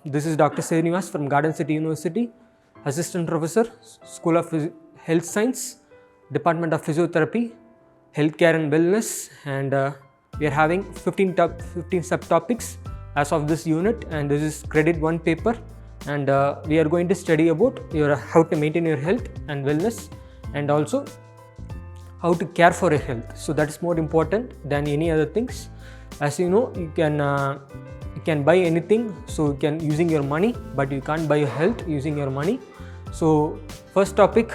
This is Dr. Srinivas from Garden City University, Assistant Professor, School of Health Science, Department of Physiotherapy, Healthcare and Wellness, and we are having 15 subtopics as of this unit, and this is credit 1 paper, and we are going to study about how to maintain your health and wellness, and also how to care for your health. So that is more important than any other things. As you know, you can buy anything, so you can using your money, but you can't buy your health using your money. So first topic,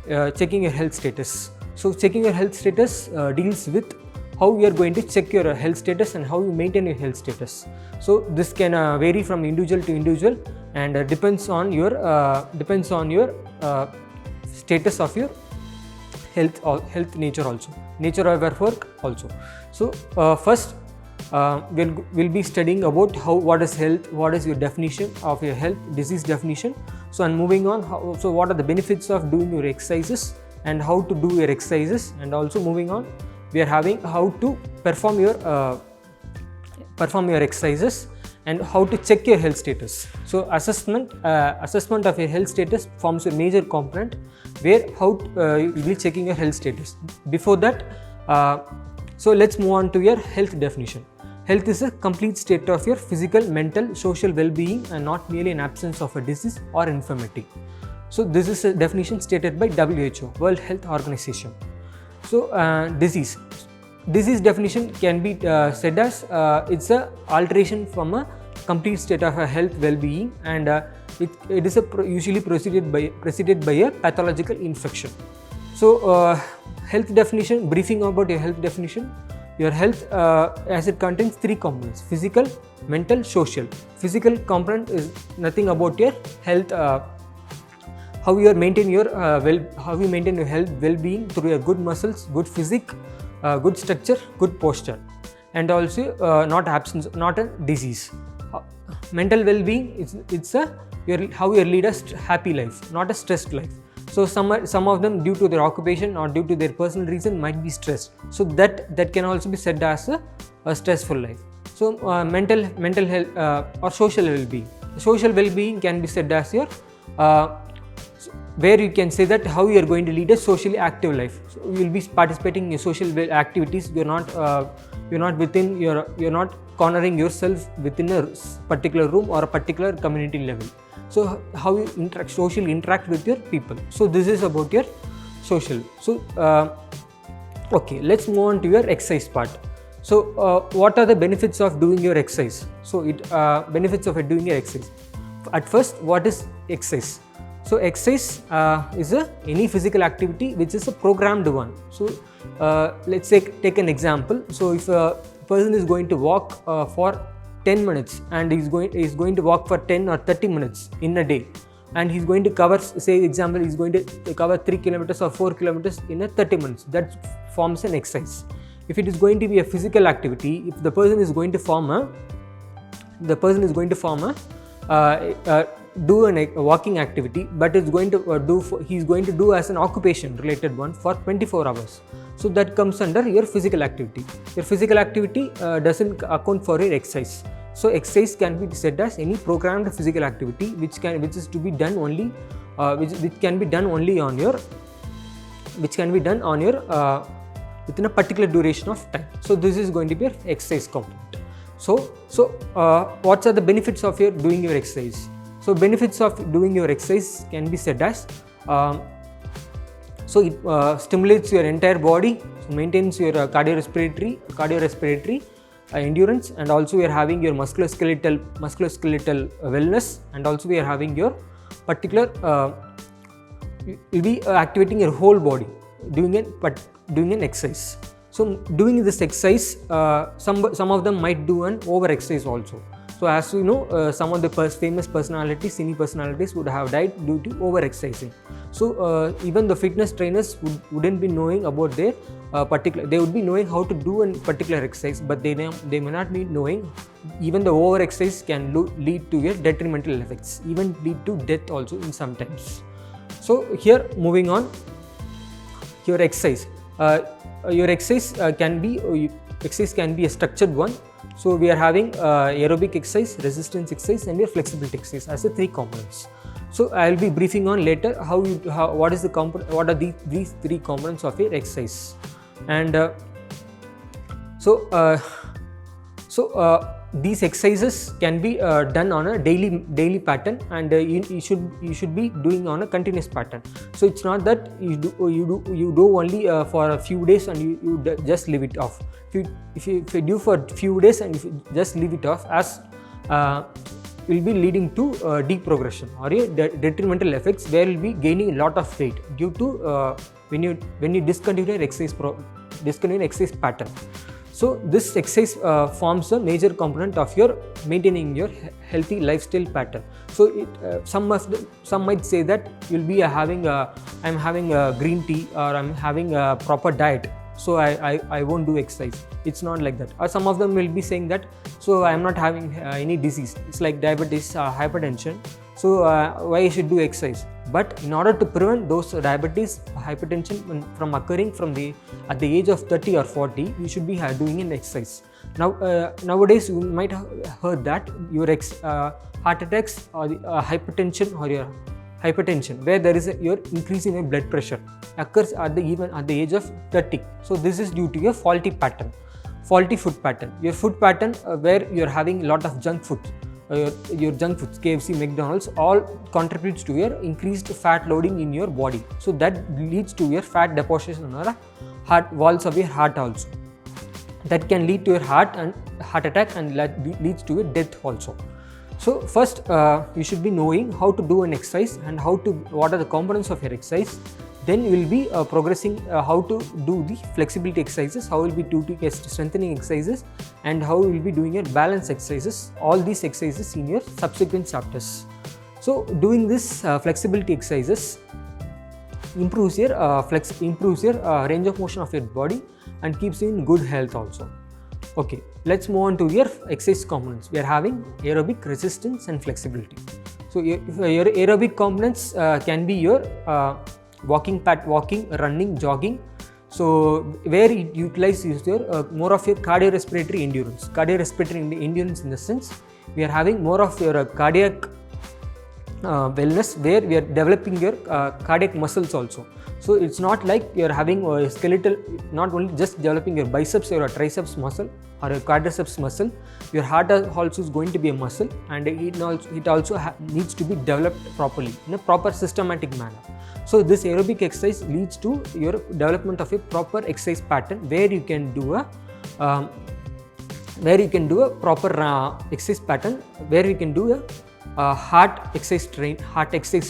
checking your health status. So checking your health status deals with how you are going to check your health status and how you maintain your health status. So this can vary from individual to individual, and depends on your status of your health nature also, nature of your work also. So first we'll be studying about what is health, what is your definition of your health, disease definition. So and moving on, so what are the benefits of doing your exercises and how to do your exercises, and also moving on, we are having how to perform your exercises and how to check your health status. So assessment of your health status forms a major component where you will be checking your health status. Before that, so let's move on to your health definition. Health is a complete state of your physical, mental, social well-being, and not merely an absence of a disease or infirmity. So this is a definition stated by WHO, World Health Organization. So disease definition can be said as it's a alteration from a complete state of a health well-being, and it is usually preceded by a pathological infection. So health definition, briefing about your health definition. Your health, as it contains 3 components: physical, mental, social. Physical component is nothing about your health, how you maintain your health well-being through your good muscles, good physique, good structure, good posture, and also not a disease. Mental well-being it's how you lead a happy life, not a stressed life. So some of them, due to their occupation or due to their personal reason, might be stressed. So that can also be said as a stressful life. So mental health or social well-being. Social well-being can be said as your where you can say that how you are going to lead a socially active life. So you will be participating in social activities. You're not cornering yourself within a particular room or a particular community level. So how you socially interact with your people. So this is about your social. So okay, let's move on to your exercise part. So what are the benefits of doing your exercise? So benefits of doing your exercise. At first, what is exercise? So exercise is any physical activity which is a programmed one. So let's take an example. So if a person is going to walk for 10 minutes and he's going to walk for 10 or 30 minutes in a day, and he's going to cover, say example, he's going to cover 3 kilometers or 4 kilometers in a 30 minutes, that forms an exercise. If it is going to be a physical activity, if the person is going to do a walking activity, but he's going to do as an occupation related one for 24 hours. So that comes under your physical activity. Your physical activity doesn't account for your exercise. So exercise can be said as any programmed physical activity which is to be done only which can be done on your within a particular duration of time. So this is going to be your exercise component. So what are the benefits of doing your exercise? So benefits of doing your exercise can be said as so it stimulates your entire body, so maintains your cardiorespiratory endurance, and also we are having your musculoskeletal wellness, and also we are having your particular you'll be activating your whole body doing an exercise. So doing this exercise, some of them might do an over exercise also. So as you know, some of the famous personalities, cine personalities would have died due to over exercising. So even the fitness trainers wouldn't be knowing about their they would be knowing how to do a particular exercise, but they may not be knowing even the over exercise can lead to your detrimental effects, even lead to death also in sometimes. So here, moving on, your exercise. Your exercise can be a structured one. So we are having aerobic exercise, resistance exercise, and your flexibility exercise as the 3 components. So I will be briefing on later what are these 3 components of your exercise. And these exercises can be done on a daily pattern, and you should be doing on a continuous pattern. So it's not that you do only for a few days and you just leave it off. If you do for a few days and if you just leave it off, as will be leading to deprogression or detrimental effects, where you'll be gaining a lot of weight due to when you discontinue your exercise pattern. So this exercise forms a major component of your maintaining your healthy lifestyle pattern. So some might say that you'll be I'm having a green tea, or I'm having a proper diet, so I won't do exercise. It's not like that. Or some of them will be saying that, so I'm not having any disease, it's like diabetes, hypertension, so why I should do exercise. But in order to prevent those diabetes, hypertension from occurring at the age of 30 or 40, you should be doing an exercise. Now nowadays you might have heard that your heart attacks or hypertension or your hypertension, where there is your increase in your blood pressure, occurs even at the age of 30. So this is due to your faulty food pattern. Your food pattern where you're having a lot of junk food. Your junk foods, KFC, McDonald's, all contributes to your increased fat loading in your body. So that leads to your fat deposition on the heart walls of your heart also. That can lead to your heart attack and leads to your death also. So first you should be knowing how to do an exercise and what are the components of your exercise. Then you will be progressing how to do the flexibility exercises, how will be doing strengthening exercises, and how you will be doing your balance exercises, all these exercises in your subsequent chapters. So doing this flexibility exercises improves your range of motion of your body and keeps you in good health also. Okay, let's move on to your exercise components. We are having aerobic, resistance, and flexibility. So your aerobic components can be your walking, running, jogging. So where it utilizes your more of your cardiorespiratory endurance. Cardiorespiratory endurance in the sense we are having more of your cardiac wellness, where we are developing your cardiac muscles also. So it's not like you are having a skeletal, not only just developing your biceps or a triceps muscle or a quadriceps muscle. Your heart also is going to be a muscle, and it also needs to be developed properly in a proper systematic manner. So this aerobic exercise leads to your development of a proper exercise pattern, where you can do a proper exercise pattern, where you can do a heart exercise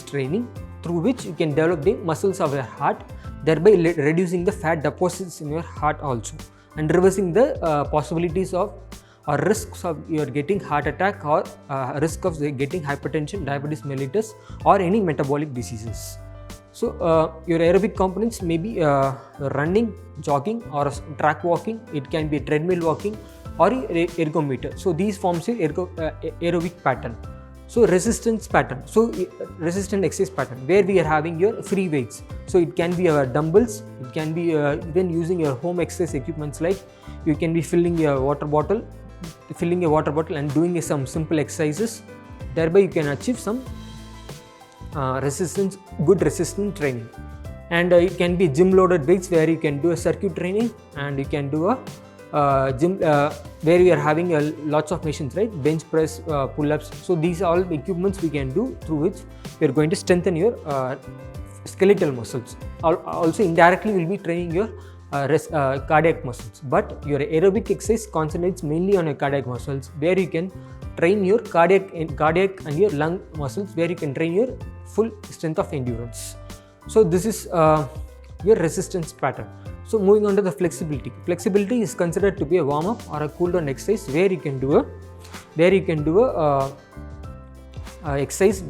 training, through which you can develop the muscles of your heart, thereby reducing the fat deposits in your heart also, and reversing the possibilities of or risks of your getting heart attack, or risk of getting hypertension, diabetes mellitus, or any metabolic diseases. So your aerobic components may be running, jogging, or track walking. It can be a treadmill walking or ergometer. So these forms your aerobic pattern. So resistance pattern, so resistant exercise pattern, where we are having your free weights. So it can be our dumbbells, it can be even using your home exercise equipments, like you can be filling a water bottle and doing some simple exercises. Thereby you can achieve some good resistance training. And it can be gym loaded weights, where you can do a circuit training, and you can do a gym where we are having lots of machines, right? Bench press, pull-ups. So these are all equipments we can do, through which we are going to strengthen your skeletal muscles. Also indirectly we will be training your cardiac muscles. But your aerobic exercise concentrates mainly on your cardiac muscles, where you can train your cardiac and your lung muscles, where you can train your full strength of endurance. So this is your resistance pattern. So moving on to the flexibility. Flexibility is considered to be a warm-up or a cool-down exercise, where you can do a exercise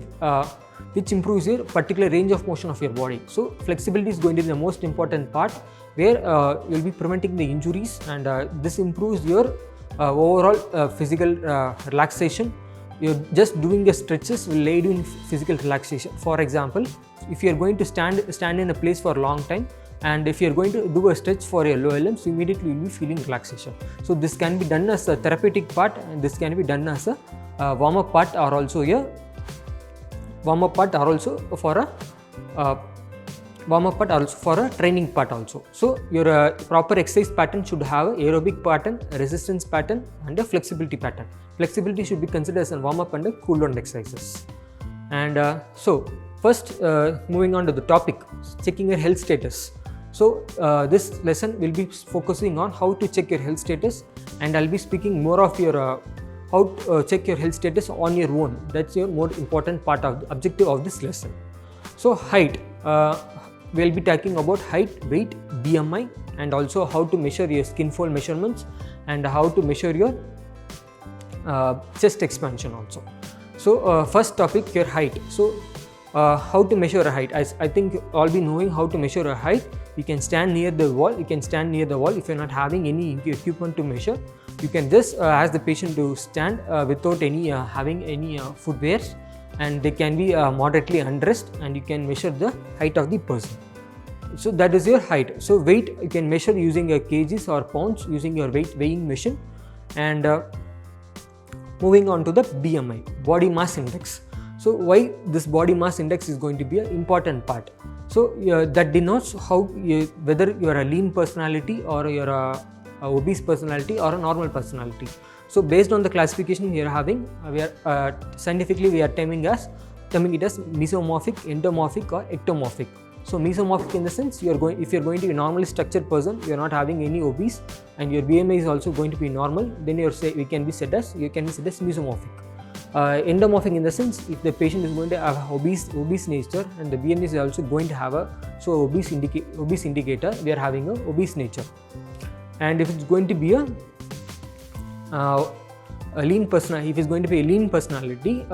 which improves your particular range of motion of your body. So flexibility is going to be the most important part, where you will be preventing the injuries, and this improves your overall physical relaxation. You're just doing the stretches will aid you in physical relaxation. For example, if you are going to stand in a place for a long time, and if you are going to do a stretch for your lower limbs, immediately you will be feeling relaxation. So this can be done as a therapeutic part, and this can be done as a warm-up part, or also a warm-up part, or also for a warm-up part, also for a training part also. So your proper exercise pattern should have aerobic pattern, resistance pattern, and a flexibility pattern. Flexibility should be considered as a warm-up and a cool-down exercises. And so first, moving on to the topic, checking your health status. So this lesson will be focusing on how to check your health status, and I'll be speaking more of your how to check your health status on your own. That's your more important part of the objective of this lesson. So height, we'll be talking about height, weight, BMI, and also how to measure your skin fold measurements, and how to measure your chest expansion also. So first topic, your height. So how to measure a height? I think you all be knowing how to measure a height. You can stand near the wall. You can stand near the wall. If you're not having any equipment to measure, you can just ask the patient to stand without any having any footwear, and they can be moderately undressed, and you can measure the height of the person. So that is your height. So weight, you can measure using a kgs or pounds, using your weighing machine. And moving on to the BMI, body mass index. So why this body mass index is going to be an important part. So that denotes how whether you are a lean personality, or you are a obese personality, or a normal personality. So based on the classification we are having, scientifically we are terming it as mesomorphic, endomorphic, or ectomorphic. So mesomorphic in the sense, if you are going to be a normally structured person, you are not having any obese, and your BMI is also going to be normal, then you can be said as mesomorphic. Endomorphic in the sense, if the patient is going to have obese nature, and the BMI is also going to have obese indicator, we are having a obese nature. And if it's going to be a lean personality, if it's going to be a lean personality,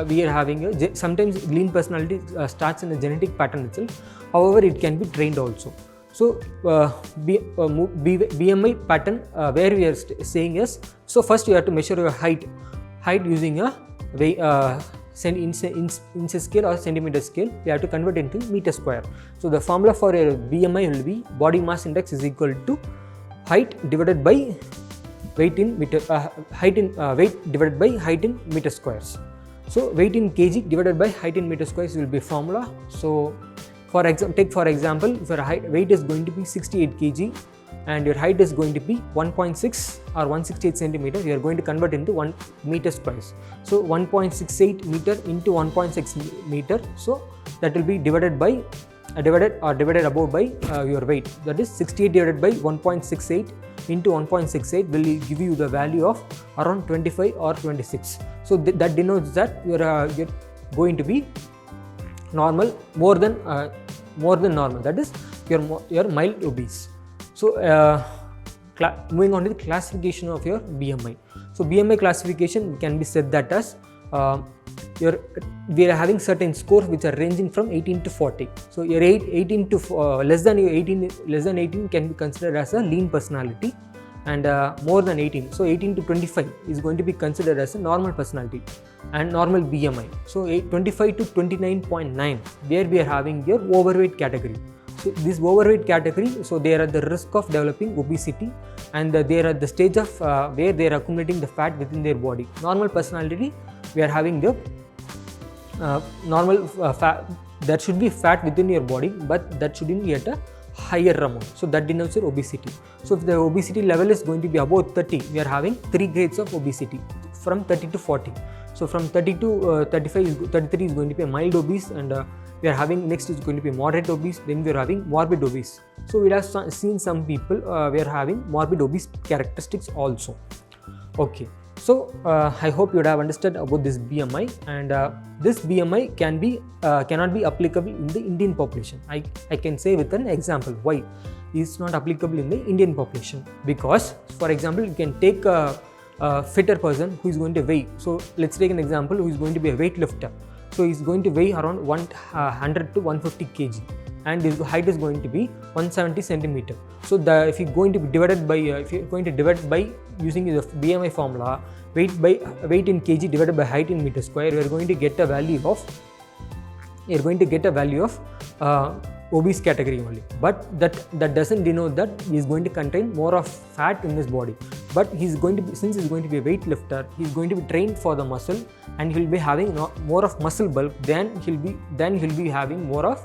we are having sometimes lean personality starts in a genetic pattern itself. However, it can be trained also. So BMI pattern, where we are saying is, so first you have to measure your height using a inch scale or centimeter scale. We have to convert into meter square. So the formula for your BMI will be body mass index is equal to height divided by weight in meter, weight divided by height in meter squares. So weight in kg divided by height in meter squares will be formula. So take for example, if your weight is going to be 68 kg and your height is going to be 1.6 or 168 centimeter, you are going to convert into 1 meter squares. So 1.68 meter into 1.6 meter. So that will be divided above by your weight. That is 68 divided by 1.68 into 1.68 will give you the value of around 25 or 26. So that denotes that you're going to be normal, more than normal. That is you're mild obese. So moving on to the classification of your BMI. So BMI classification can be said that as we are having certain scores which are ranging from 18 to 40. So your 18 to less than 18 can be considered as a lean personality, and more than 18, so 18 to 25 is going to be considered as a normal personality and normal BMI. So 25 to 29.9, there we are having your overweight category. So this overweight category, so they are at the risk of developing obesity, and they are at the stage of where they are accumulating the fat within their body. Normal personality, we are having the normal fat, there should be fat within your body, but that shouldn't be at a higher amount. So that denotes your obesity. So if the obesity level is going to be above 30, we are having 3 grades of obesity from 30 to 40. So from 30 to 33 is going to be a mild obese, and we are having next is going to be moderate obese, then we are having morbid obese. So we have seen some people we are having morbid obese characteristics also. Okay. So I hope you would have understood about this BMI, and this BMI cannot be applicable in the Indian population. I can say with an example why it's not applicable in the Indian population, because for example you can take a fitter person who is going to weigh. So let's take an example who is going to be a weightlifter. So he's going to weigh around 100 to 150 kg, and his height is going to be 170 centimeter. So if you're going to be divided by using the BMI formula, weight in kg divided by height in meter square, we are going to get a value of obese category only, but that doesn't denote that he is going to contain more of fat in his body. But he's going to be, since he's going to be a weightlifter, he's going to be trained for the muscle, and he'll be having more of muscle bulk than he'll be having more of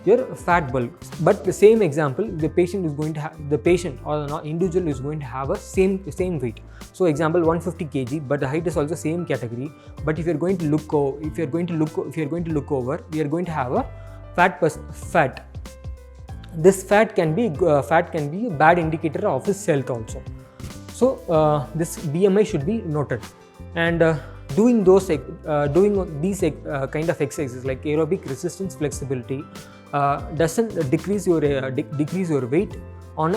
your fat bulk. But the same example, the patient is going to have, the patient or the individual is going to have a same weight. So example 150 kg, but the height is also same category. But if you're going to look over, we are going to have a fat. This fat can be a bad indicator of his health also. So this BMI should be noted, and doing these kind of exercises like aerobic resistance flexibility doesn't decrease your weight on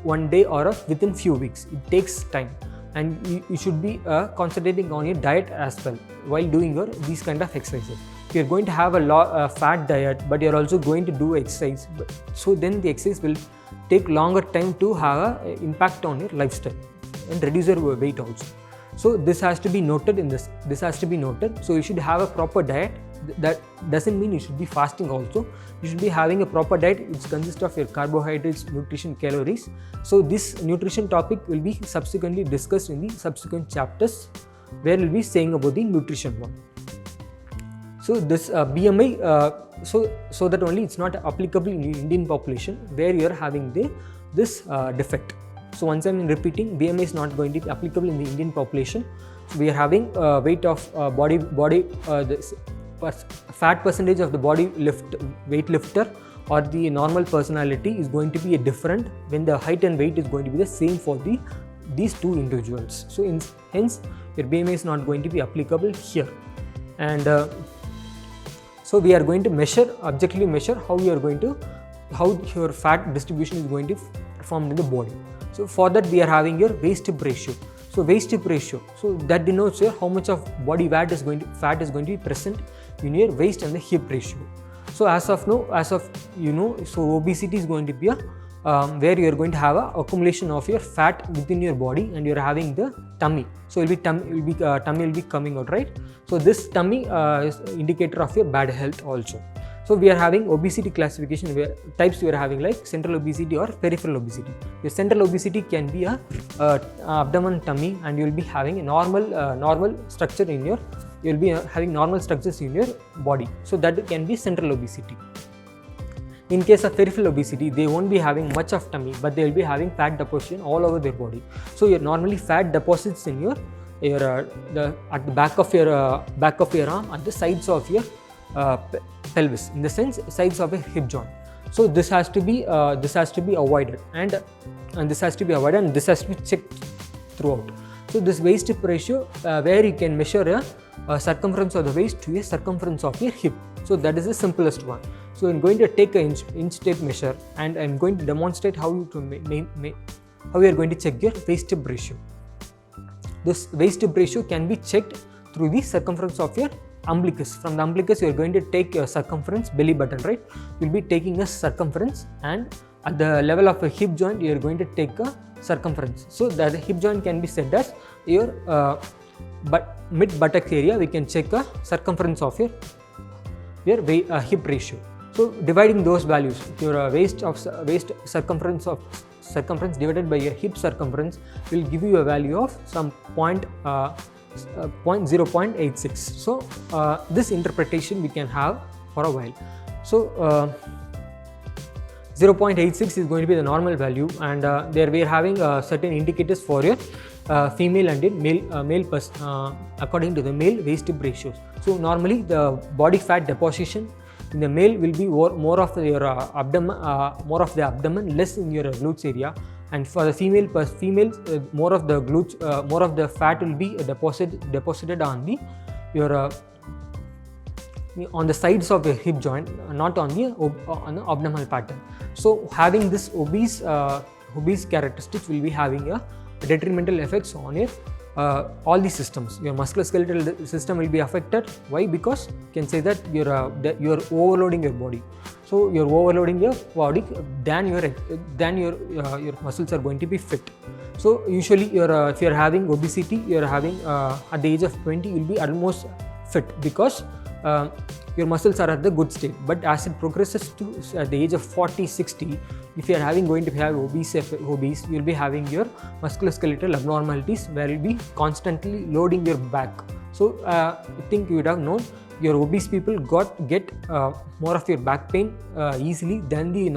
one day or within few weeks. It takes time, and you should be concentrating on your diet as well while doing these kind of exercises. If you're going to have a fat diet, but you're also going to do exercise, so then the exercise will take longer time to have an impact on your lifestyle and reduce your weight also. So this has to be noted So you should have a proper diet. That doesn't mean you should be fasting also. You should be having a proper diet which consists of your carbohydrates, nutrition, calories. So this nutrition topic will be subsequently discussed in the subsequent chapters, where we'll be saying about the nutrition one. So this BMI, so that only it's not applicable in the Indian population where you are having this defect. So once I'm repeating, BMI is not going to be applicable in the Indian population. So we are having weight of fat percentage of the weightlifter or the normal personality is going to be different when the height and weight is going to be the same for these two individuals. So hence your BMI is not going to be applicable here. And so we are going to objectively measure how your fat distribution is going to perform in the body. So for that we are having your waist-hip ratio. So waist-hip ratio, so that denotes here how much of body fat is going to be present in your waist and the hip ratio. So so obesity is going to be where you are going to have a accumulation of your fat within your body, and you are having the tummy. So tummy will be coming out, right? So this tummy is indicator of your bad health also. So we are having obesity classification where types we are having like central obesity or peripheral obesity. Your central obesity can be a abdomen, tummy, and you will be having a normal structure in your. You will be having normal structures in your body. So that can be central obesity. In case of peripheral obesity, they won't be having much of tummy, but they will be having fat deposition all over their body. So your normally fat deposits in your at the back of your arm, at the sides of your pelvis, in the sense sides of a hip joint. So this has to be avoided, and this has to be avoided, and this has to be checked throughout. So this waist-hip ratio, where you can measure a circumference of the waist to a circumference of your hip. So that is the simplest one. So I'm going to take an inch tape measure, and I'm going to demonstrate how you are going to check your waist-hip ratio. This waist-hip ratio can be checked through the circumference of your umbilicus. From the umbilicus, you are going to take your circumference, belly button, right? You will be taking a circumference, and at the level of a hip joint, you are going to take a circumference. So that the hip joint can be said as your mid buttocks area. We can check a circumference of your hip ratio. So dividing those values, your waist circumference divided by your hip circumference will give you a value of some 0.86. So this interpretation we can have for a while. So 0.86 is going to be the normal value, and there we are having certain indicators for your female and male according to the male waist-hip ratios. So normally the body fat deposition in the male will be more of your abdomen, less in your glutes area, and for the females, more of the glutes, more of the fat will be deposited on on the sides of your hip joint, not on the abdominal pattern. So having this obese characteristics will be having a detrimental effects on your all these systems. Your musculoskeletal system will be affected. Why? Because you can say that you are overloading your body. So you are overloading your body, then your muscles are going to be fit. So usually if you are having obesity, you are having at the age of 20 you will be almost fit, because your muscles are at the good state. But as it progresses to at the age of 40, 60, if you are going to have obese, you will be having your musculoskeletal abnormalities where you will be constantly loading your back. So I think you would have known your obese people get more of your back pain easily than the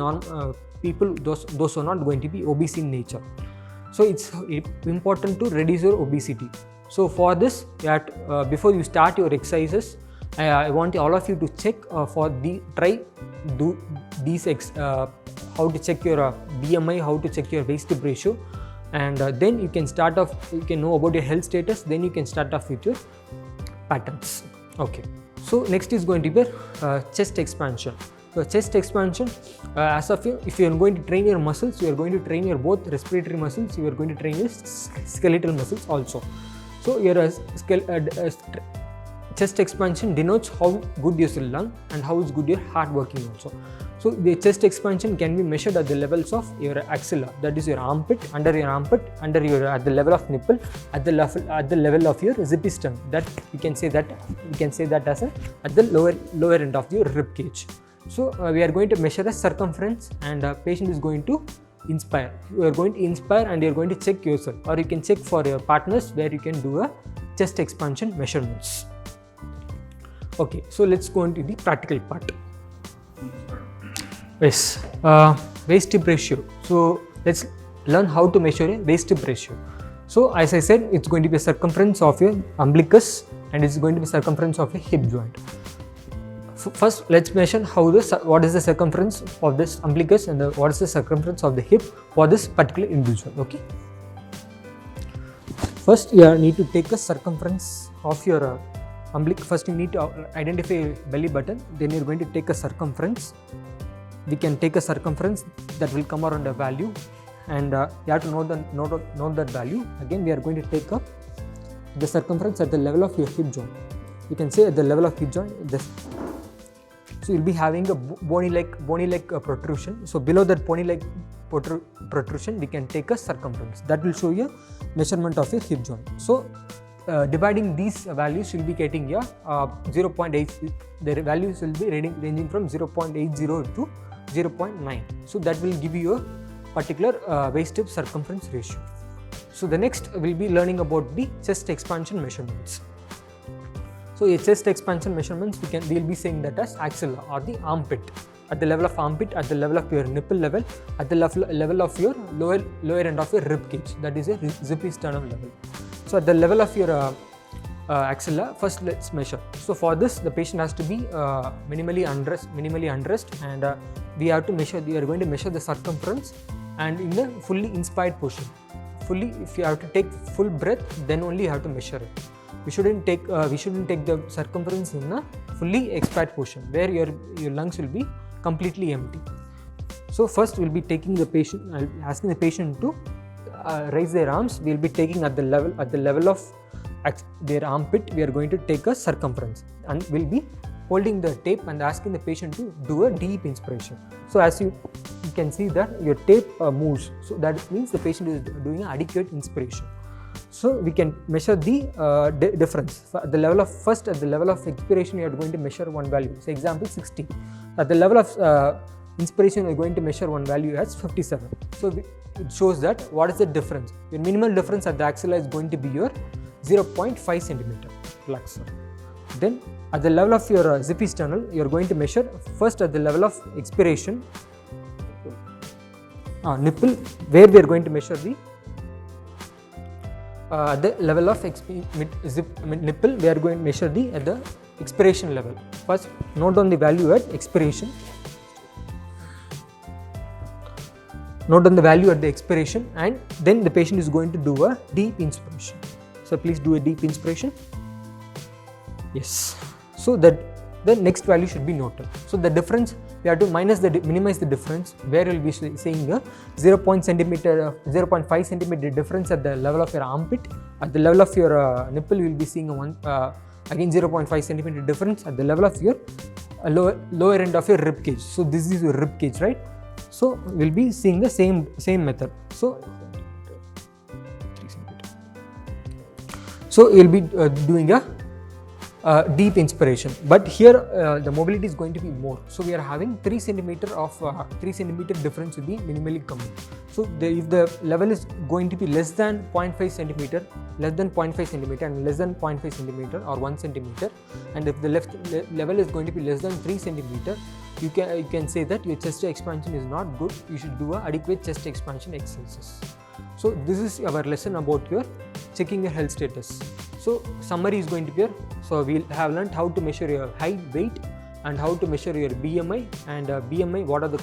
people, those who are not going to be obese in nature. So it's important to reduce your obesity. So for this, before you start your exercises, I want all of you to check how to check your BMI, how to check your waist tip ratio, and then you can start off. You can know about your health status. Then you can start off with your patterns. Okay. So next is going to be chest expansion. So chest expansion, if you are going to train your muscles, you are going to train your both respiratory muscles. You are going to train your skeletal muscles also. So your chest expansion denotes how good is your lung and how is good your heart working also. So the chest expansion can be measured at the levels of your axilla, that is your armpit, under your armpit, at the level of nipple, at the level of your zipiston. That we can say that as at the lower end of your rib cage. So we are going to measure the circumference, and the patient is going to inspire. You are going to inspire and you are going to check yourself, or you can check for your partners where you can do a chest expansion measurements. Okay, so let's go into the practical part. Yes, waist tip ratio. So let's learn how to measure a waist tip ratio. So as I said, it's going to be a circumference of your umbilicus and it's going to be circumference of a hip joint. First, let's measure what is the circumference of this umbilicus and what is the circumference of the hip for this particular individual. Okay. First, you need to take a circumference of your umbilicus. First, you need to identify your belly button. Then you are going to take a circumference. We can take a circumference that will come around a value, and you have to know that value. Again, we are going to take up the circumference at the level of your hip joint. You can say at the level of hip joint. So you'll be having a bony like protrusion. So below that bony like protrusion, we can take a circumference that will show you measurement of your hip joint. So dividing these values, you'll be getting 0.8. The values will be ranging from 0.80 to 0.9. So that will give you a particular waist tip circumference ratio. So the next we'll be learning about the chest expansion measurements. So a chest expansion measurements, we'll be saying that as axilla or the armpit. At the level of armpit, at the level of your nipple level, at the level of your lower end of your rib cage, that is a zipisternum level. So at the level of your axilla, first let's measure. So for this, the patient has to be minimally undressed, and we are going to measure the circumference and in the fully inspired position. If you have to take full breath, then only you have to measure it. We shouldn't take the circumference in a fully expired position where your lungs will be completely empty. So first we'll be taking the patient, asking the patient to raise their arms. We'll be taking at the level of their armpit. We are going to take a circumference, and we'll be holding the tape and asking the patient to do a deep inspiration. So as you can see that your tape moves. So that means the patient is doing an adequate inspiration. So we can measure the difference. At the level of expiration, you are going to measure one value. So example 60. At the level of inspiration, you are going to measure one value as 57. So it shows that what is the difference. Your minimal difference at the axilla is going to be your 0.5 centimeter flexor. Then at the level of your zipisternal, you are going to measure first at the level of expiration nipple, where we are going to measure the level of nipple. We are going to measure at the expiration level. First, note down the value at expiration. Note down the value at the expiration, and then the patient is going to do a deep inspiration. So please do a deep inspiration. Yes. So that the next value should be noted. So the difference, we have to minimize the difference, where we will be saying a 0.5 centimeter difference at the level of your armpit. At the level of your nipple, you will be seeing again 0.5 centimeter difference at the level of your lower end of your rib cage. So this is your rib cage, right? So we'll be seeing the same method. So you'll be doing deep inspiration, but here the mobility is going to be more. So we are having 3 centimeter of 3 centimeter difference will be minimally coming. So if the level is going to be less than 0.5 centimeter, less than 0.5 centimeter and less than 0.5 centimeter or 1 centimeter, and if the level is going to be less than 3 centimeter, you can say that your chest expansion is not good. You should do a adequate chest expansion exercises. So this is our lesson about your checking your health status. So summary is going to be here. So we have learned how to measure your height, weight, and how to measure your BMI, and BMI, what are the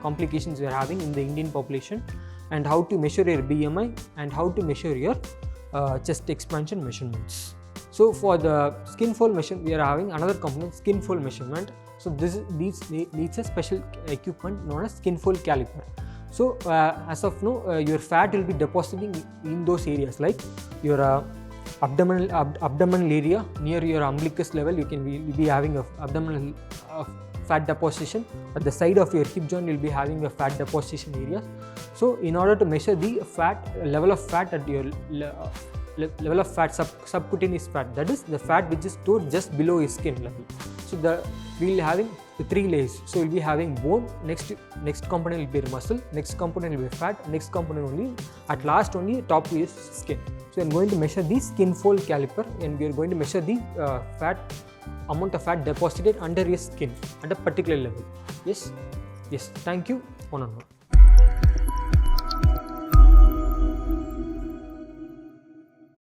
complications we are having in the Indian population, and how to measure your BMI, and how to measure your chest expansion measurements. So for the skin fold measurement, we are having another component, skin fold measurement. So this needs a special equipment known as skin fold caliper. So as of now, your fat will be depositing in those areas like your abdominal area near your umbilicus level. You can be having a abdominal fat deposition. At the side of your hip joint, you'll be having a fat deposition area. So in order to measure the level of fat at your level of fat, subcutaneous fat, that is the fat which is stored just below your skin level. So we will having the 3 layers. So we'll be having bone, next component will be muscle, next component will be fat, next component only, at last only top is skin. So I'm going to measure the skin fold caliper, and we are going to measure the amount of fat deposited under your skin at a particular level. Yes, thank you. One on one.